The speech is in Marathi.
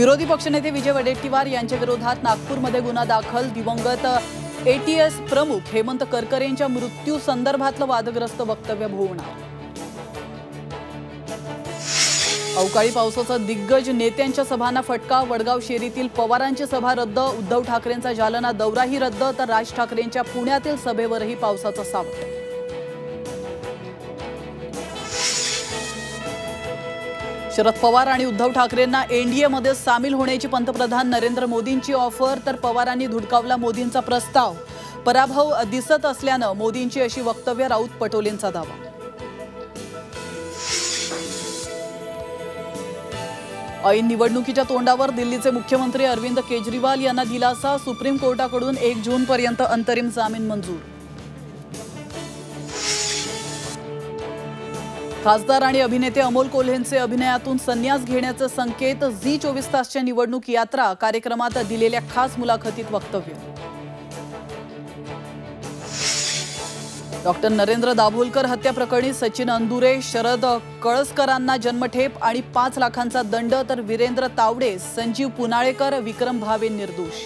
विरोधी पक्षनेते विजय वडेट्टीवार यांच्या विरोधात नागपूरमध्ये गुन्हा दाखल। दिवंगत एटीएस प्रमुख हेमंत करकरेंच्या मृत्यू संदर्भातलं वादग्रस्त वक्तव्य भोवणार। अवकाळी पावसाचा दिग्गज नेत्यांच्या सभांना फटका। वडगाव शेरीतील पवारांची सभा रद्द। उद्धव ठाकरेंचा जालना दौराही रद्द, तर राज ठाकरेंच्या पुण्यातील सभेवरही पावसाचा सावट। शरद पवार आणि उद्धव ठाकरेंना एनडीएमध्ये सामील होण्याची पंतप्रधान नरेंद्र मोदींची ऑफर, तर पवारांनी धुडकावला मोदींचा प्रस्ताव। पराभव दिसत असल्यानं मोदींची अशी वक्तव्य। राऊत पटोलेंचा दावा। ऐन निवडणुकीच्या तोंडावर दिल्लीचे मुख्यमंत्री अरविंद केजरीवाल यांना दिलासा। सुप्रीम कोर्टाकडून 1 जूनपर्यंत अंतरिम जामीन मंजूर। खासदार आणि अभिनेते अमोल कोल्हेंचे अभिनयातून संन्यास घेण्याचे संकेत। झी 24 तासच्या निवडणूक यात्रा कार्यक्रमात दिलेल्या खास मुलाखतीत वक्तव्य। डॉक्टर नरेंद्र दाभोलकर हत्या प्रकरणी सचिन अंदुरे, शरद कळसकरांना जन्मठेप आणि 5 लाखांचा दंड, तर वीरेंद्र तावडे, संजीव पुनाळेकर, विक्रम भावे निर्दोष।